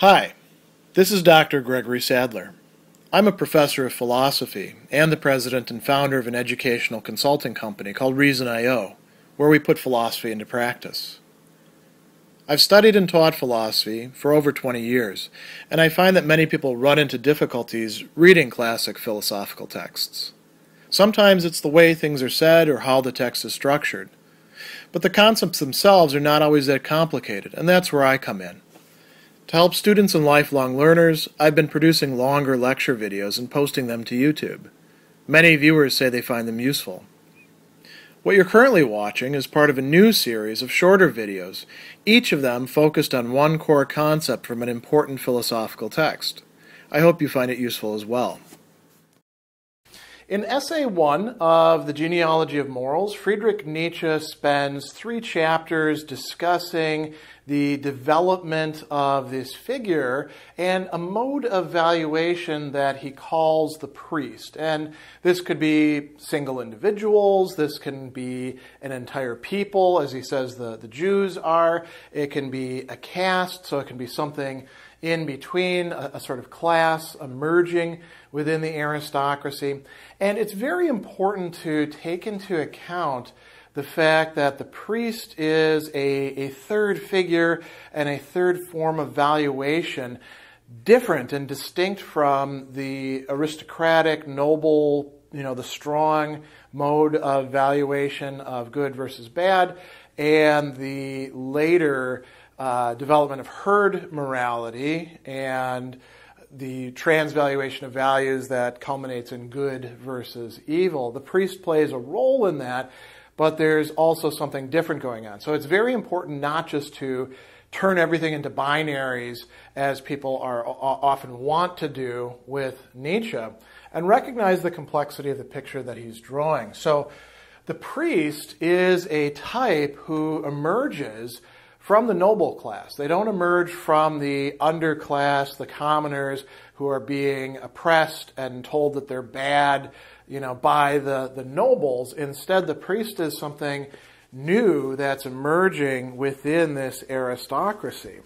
Hi, this is Dr. Gregory Sadler. I'm a professor of philosophy and the president and founder of an educational consulting company called Reason.io, where we put philosophy into practice. I've studied and taught philosophy for over 20 years, and I find that many people run into difficulties reading classic philosophical texts. Sometimes it's the way things are said or how the text is structured. But the concepts themselves are not always that complicated, and that's where I come in. To help students and lifelong learners, I've been producing longer lecture videos and posting them to YouTube. Many viewers say they find them useful. What you're currently watching is part of a new series of shorter videos, each of them focused on one core concept from an important philosophical text. I hope you find it useful as well. In Essay 1 of the Genealogy of Morals, Friedrich Nietzsche spends 3 chapters discussing the development of this figure and a mode of valuation that he calls the priest. And this could be single individuals, this can be an entire people, as he says the Jews are. It can be a caste, so it can be something in between, a sort of class emerging within the aristocracy. And it's very important to take into account the fact that the priest is a third figure and a third form of valuation, different and distinct from the aristocratic, noble, the strong mode of valuation of good versus bad, and the later development of herd morality and the transvaluation of values that culminates in good versus evil. The priest plays a role in that, but there's also something different going on. So it's very important not just to turn everything into binaries as people are often want to do with Nietzsche, and recognize the complexity of the picture that he's drawing. So the priest is a type who emerges from the noble class. They don't emerge from the underclass, the commoners who are being oppressed and told that they're bad, by the nobles. Instead, the priest is something new that's emerging within this aristocracy.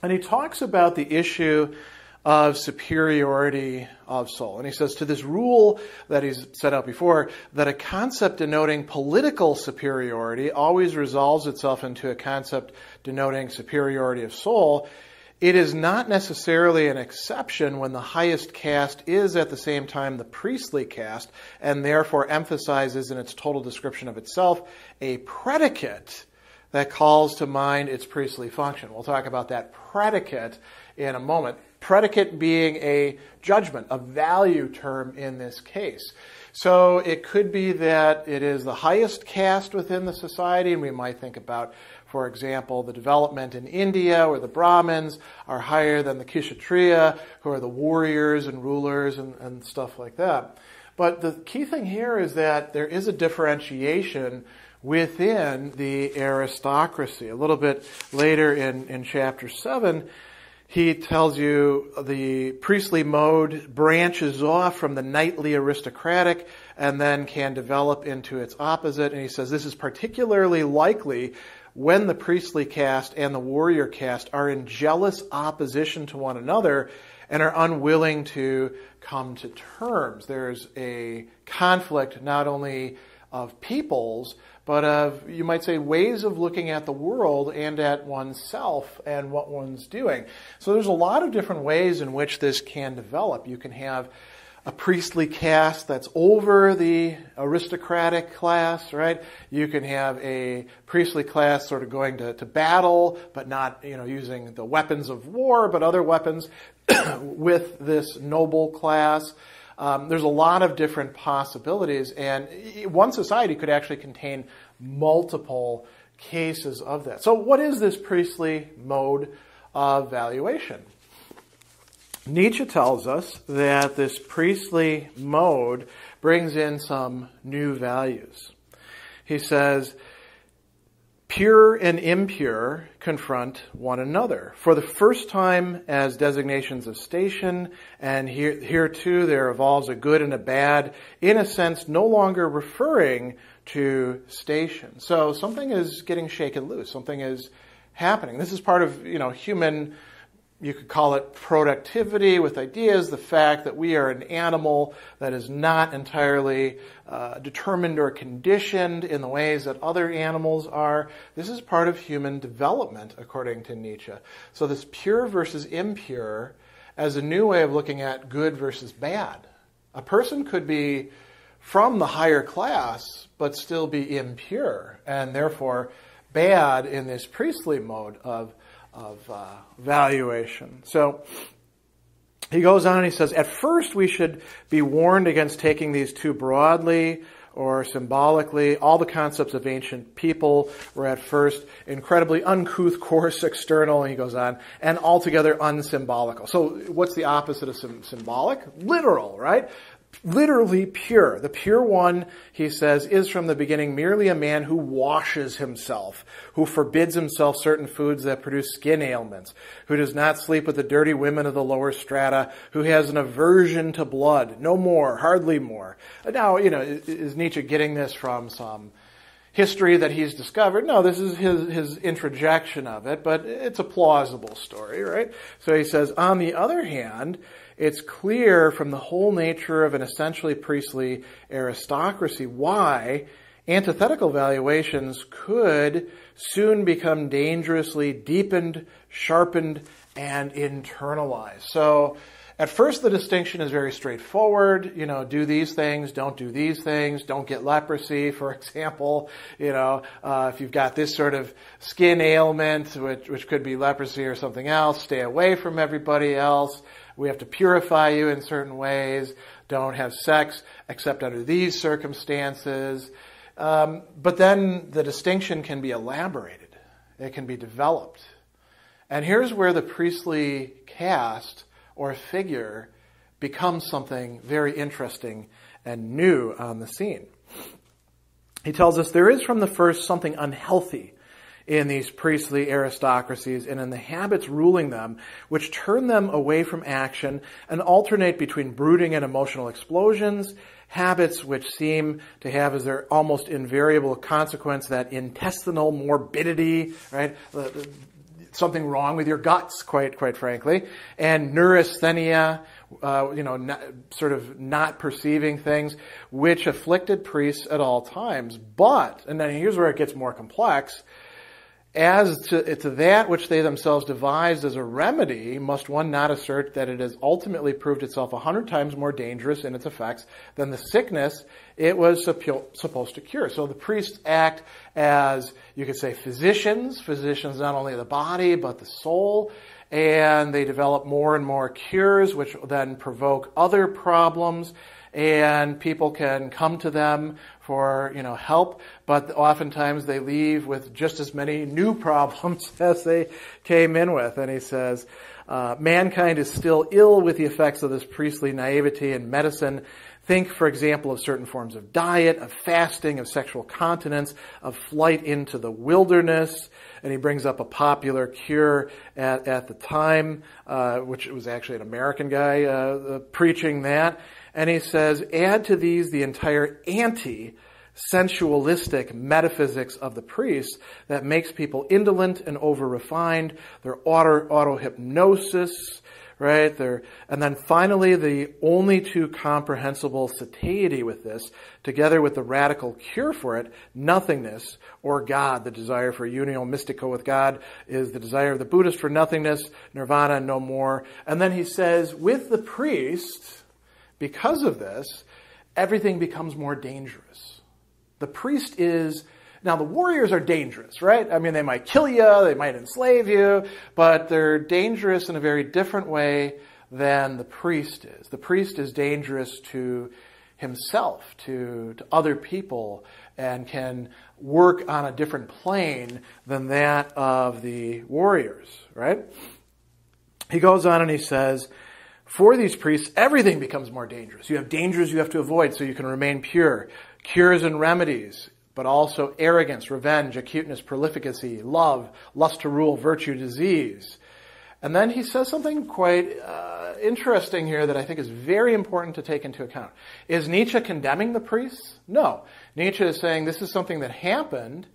And he talks about the issue of superiority of soul. And he says, to this rule that he's set out before, that a concept denoting political superiority always resolves itself into a concept denoting superiority of soul, it is not necessarily an exception when the highest caste is at the same time the priestly caste, and therefore emphasizes in its total description of itself a predicate that calls to mind its priestly function. We'll talk about that predicate in a moment. Predicate being a judgment, a value term in this case. So it could be that it is the highest caste within the society, and we might think about, for example, the development in India, where the Brahmins are higher than the Kshatriya, who are the warriors and rulers and stuff like that. But the key thing here is that there is a differentiation within the aristocracy. A little bit later in chapter 7, he tells you the priestly mode branches off from the knightly aristocratic and then can develop into its opposite. And he says this is particularly likely when the priestly caste and the warrior caste are in jealous opposition to one another and are unwilling to come to terms. There's a conflict not only of peoples, but of, you might say, ways of looking at the world and at oneself and what one's doing. So there's a lot of different ways in which this can develop. You can have a priestly caste that's over the aristocratic class, right? You can have a priestly class sort of going to battle, but not, using the weapons of war, but other weapons with this noble class. There's a lot of different possibilities, and one society could actually contain multiple cases of that. So what is this priestly mode of valuation? Nietzsche tells us that this priestly mode brings in some new values. He says, pure and impure confront one another for the first time as designations of station, and here too there evolves a good and a bad, in a sense no longer referring to station. So something is getting shaken loose, something is happening. This is part of human you could call it productivity with ideas, the fact that we are an animal that is not entirely determined or conditioned in the ways that other animals are. This is part of human development, according to Nietzsche. So this pure versus impure as a new way of looking at good versus bad. A person could be from the higher class, but still be impure, and therefore bad in this priestly mode of valuation. So he goes on and he says, at first we should be warned against taking these too broadly or symbolically. All the concepts of ancient people were at first incredibly uncouth, coarse, external, and he goes on, and altogether unsymbolical. So what's the opposite of symbolic? Literal, right? Literally pure. The pure one, he says, is from the beginning merely a man who washes himself, who forbids himself certain foods that produce skin ailments, who does not sleep with the dirty women of the lower strata, who has an aversion to blood. No more, hardly more. Now, is Nietzsche getting this from some history that he's discovered? No, this is his introjection of it, but it's a plausible story, right? So he says, on the other hand, it's clear from the whole nature of an essentially priestly aristocracy why antithetical valuations could soon become dangerously deepened, sharpened, and internalized. So at first the distinction is very straightforward. Do these things, don't do these things, don't get leprosy, for example. If you've got this sort of skin ailment, which could be leprosy or something else, stay away from everybody else. We have to purify you in certain ways. Don't have sex except under these circumstances. But then the distinction can be elaborated. It can be developed. And here's where the priestly caste or figure becomes something very interesting and new on the scene. He tells us there is from the first something unhealthy in these priestly aristocracies and in the habits ruling them, which turn them away from action and alternate between brooding and emotional explosions, habits which seem to have as their almost invariable consequence that intestinal morbidity, right? Something wrong with your guts, quite frankly, and neurasthenia, sort of not perceiving things, which afflicted priests at all times. But, and then here's where it gets more complex, as to that which they themselves devised as a remedy, must one not assert that it has ultimately proved itself 100 times more dangerous in its effects than the sickness it was supposed to cure. So the priests act as, you could say, physicians not only of the body, but the soul, and they develop more and more cures, which then provoke other problems, and people can come to them for, help, but oftentimes they leave with just as many new problems as they came in with. And he says, mankind is still ill with the effects of this priestly naivety in medicine. Think, for example, of certain forms of diet, of fasting, of sexual continence, of flight into the wilderness. And he brings up a popular cure at the time, which was actually an American guy preaching that. And he says, add to these the entire anti-sensualistic metaphysics of the priests that makes people indolent and over-refined, their auto-hypnosis, right? And then finally, the only too comprehensible satiety with this, together with the radical cure for it, nothingness, or God. The desire for unio mystico with God is the desire of the Buddhist for nothingness, nirvana, no more. And then he says, with the priest, because of this, everything becomes more dangerous. The priest is... Now, the warriors are dangerous, right? I mean, they might kill you, they might enslave you, but they're dangerous in a very different way than the priest is. The priest is dangerous to himself, to other people, and can work on a different plane than that of the warriors, right? He goes on and he says, for these priests, everything becomes more dangerous. You have dangers you have to avoid so you can remain pure. Cures and remedies, but also arrogance, revenge, acuteness, prolificacy, love, lust to rule, virtue, disease. And then he says something quite interesting here that I think is very important to take into account. Is Nietzsche condemning the priests? No. Nietzsche is saying this is something that happened,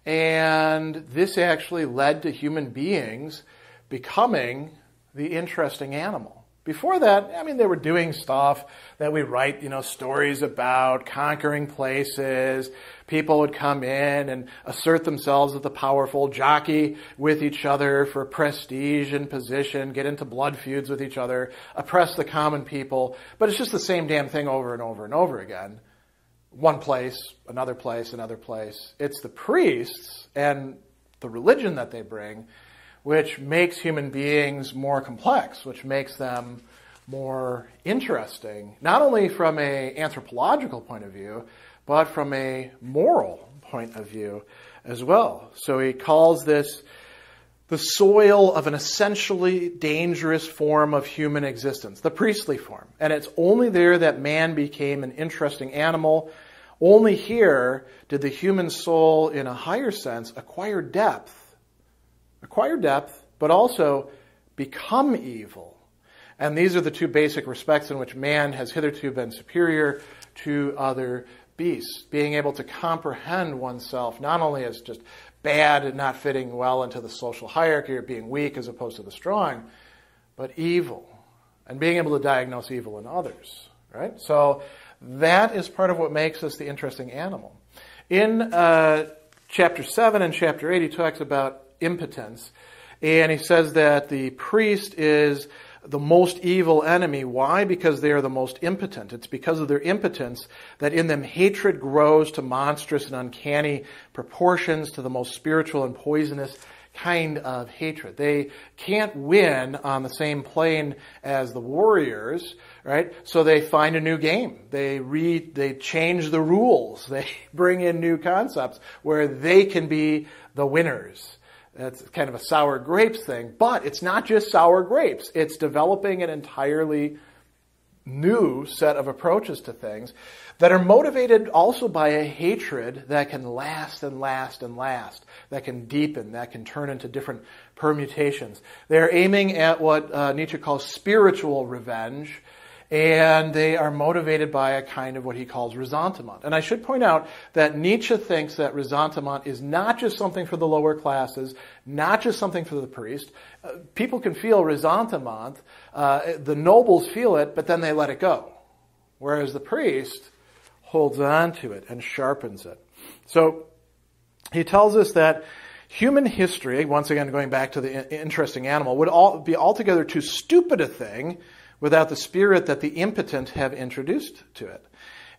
and this actually led to human beings becoming the interesting animal. Before that, I mean, they were doing stuff that we write, stories about, conquering places. People would come in and assert themselves as the powerful, jockey with each other for prestige and position, get into blood feuds with each other, oppress the common people. But it's just the same damn thing over and over and over again. One place, another place, another place. It's the priests and the religion that they bring which makes human beings more complex, which makes them more interesting, not only from an anthropological point of view, but from a moral point of view as well. So he calls this the soil of an essentially dangerous form of human existence, the priestly form. And it's only there that man became an interesting animal. Only here did the human soul, in a higher sense, acquire depth, but also become evil. And these are the two basic respects in which man has hitherto been superior to other beasts, being able to comprehend oneself not only as just bad and not fitting well into the social hierarchy or being weak as opposed to the strong, but evil, and being able to diagnose evil in others, right? So that is part of what makes us the interesting animal. In chapter 7 and chapter 8, he talks about impotence. And he says that the priest is the most evil enemy. Why? Because they are the most impotent. It's because of their impotence that in them hatred grows to monstrous and uncanny proportions, to the most spiritual and poisonous kind of hatred. They can't win on the same plane as the warriors, right? So they find a new game. They change the rules. They bring in new concepts where they can be the winners. That's kind of a sour grapes thing, but it's not just sour grapes. It's developing an entirely new set of approaches to things that are motivated also by a hatred that can last and last and last, that can deepen, that can turn into different permutations. They're aiming at what Nietzsche calls spiritual revenge, and they are motivated by a kind of what he calls ressentiment. And I should point out that Nietzsche thinks that ressentiment is not just something for the lower classes, not just something for the priest. People can feel ressentiment. The nobles feel it, but then they let it go. Whereas the priest holds on to it and sharpens it. So he tells us that human history, once again going back to the interesting animal, would be altogether too stupid a thing without the spirit that the impotent have introduced to it.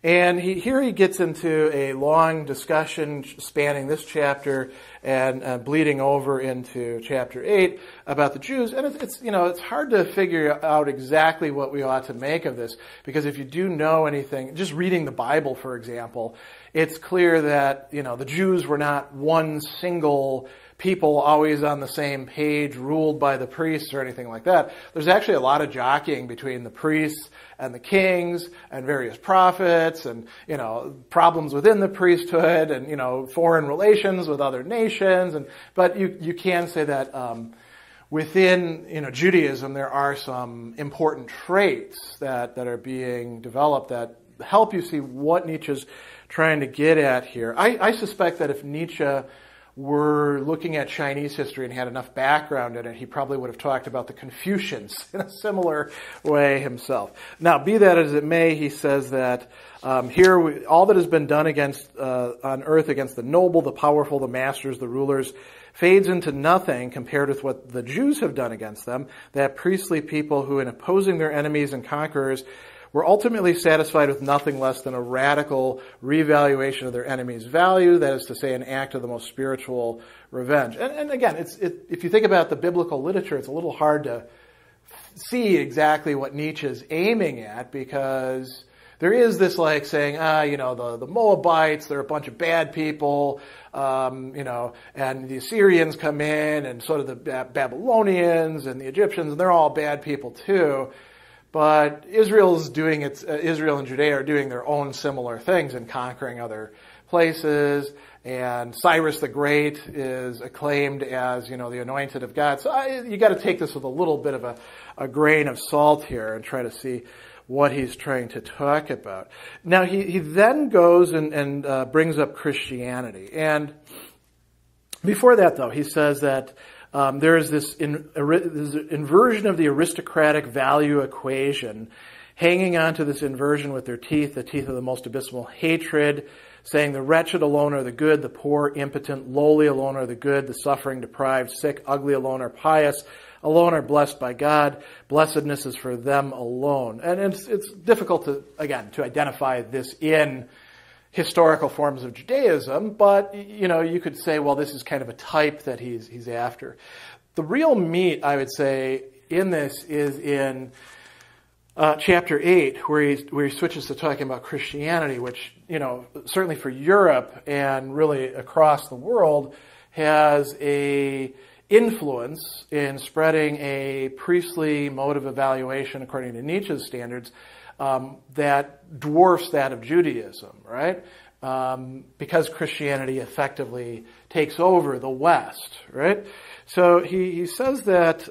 And here he gets into a long discussion spanning this chapter and bleeding over into chapter 8 about the Jews. And it's hard to figure out exactly what we ought to make of this, because if you do know anything, just reading the Bible, for example, it's clear that, the Jews were not one single people always on the same page, ruled by the priests or anything like that. There's actually a lot of jockeying between the priests and the kings and various prophets and, problems within the priesthood and, foreign relations with other nations. But you can say that within, Judaism, there are some important traits that are being developed that help you see what Nietzsche's trying to get at here. I suspect that if Nietzsche were looking at Chinese history and had enough background in it, he probably would have talked about the Confucians in a similar way himself. Now, be that as it may, he says that all that has been done on earth against the noble, the powerful, the masters, the rulers, fades into nothing compared with what the Jews have done against them, that priestly people who, in opposing their enemies and conquerors, were ultimately satisfied with nothing less than a radical revaluation of their enemy's value, that is to say, an act of the most spiritual revenge. And again, if you think about the biblical literature, it's a little hard to see exactly what Nietzsche's aiming at, because there is this saying, the Moabites, they're a bunch of bad people, and the Assyrians come in, and sort of the Babylonians and the Egyptians, and they're all bad people too. But Israel and Judea are doing their own similar things and conquering other places. And Cyrus the Great is acclaimed as, the anointed of God. So you got to take this with a little bit of a grain of salt here and try to see what he's trying to talk about. Now he then goes and brings up Christianity. And before that, though, he says that there is this inversion of the aristocratic value equation, hanging on to this inversion with their teeth, the teeth of the most abysmal hatred, saying the wretched alone are the good, the poor, impotent, lowly alone are the good, the suffering, deprived, sick, ugly alone are pious, alone are blessed by God. Blessedness is for them alone. And it's difficult to identify this in historical forms of Judaism, but, you could say, well, this is kind of a type that he's after. The real meat, I would say, in this is in chapter 8, where he switches to talking about Christianity, which, certainly for Europe and really across the world has a influence in spreading a priestly mode of evaluation according to Nietzsche's standards that dwarfs that of Judaism, right? Because Christianity effectively takes over the West, right? So he says that,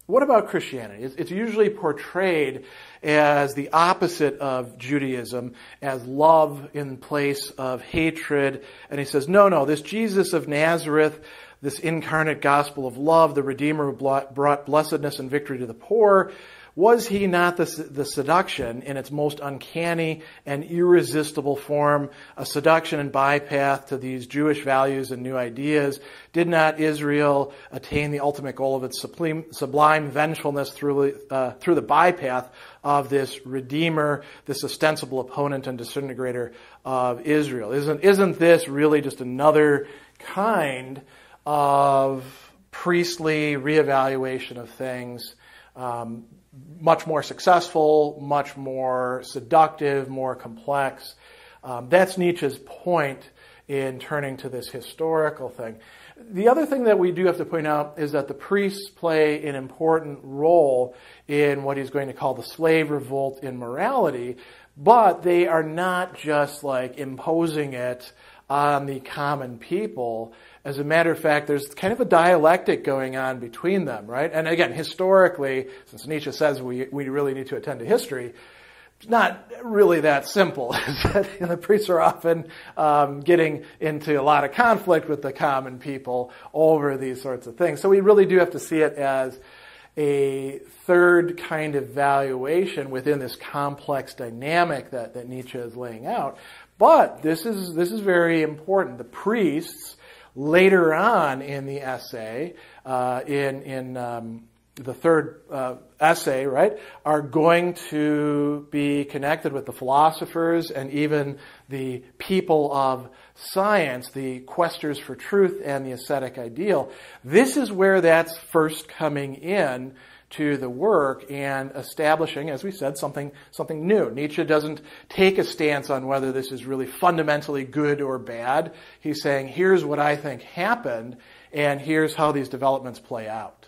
what about Christianity? It's usually portrayed as the opposite of Judaism, as love in place of hatred. And he says, no, this Jesus of Nazareth, this incarnate gospel of love, the Redeemer who brought blessedness and victory to the poor, was he not the seduction in its most uncanny and irresistible form, a seduction and bypath to these Jewish values and new ideas? Did not Israel attain the ultimate goal of its sublime vengefulness through the bypath of this Redeemer, this ostensible opponent and disintegrator of Israel? Isn't this really just another kind of priestly reevaluation of things? Much more successful, much more seductive, more complex. That's Nietzsche's point in turning to this historical thing. The other thing that we do have to point out is that the priests play an important role in what he's going to call the slave revolt in morality, but they are not just like imposing it on the common people. As a matter of fact, there's kind of a dialectic going on between them, right? And again, historically, since Nietzsche says we really need to attend to history, it's not really that simple. The priests are often getting into a lot of conflict with the common people over these sorts of things. So we really do have to see it as a third kind of valuation within this complex dynamic that Nietzsche is laying out. But this is very important. The priests, later on in the essay, in the third essay, right, are going to be connected with the philosophers and even the people of science, the questers for truth and the ascetic ideal. This is where that's first coming in to the work and establishing, as we said, something new. Nietzsche doesn't take a stance on whether this is really fundamentally good or bad. He's saying, here's what I think happened, and here's how these developments play out.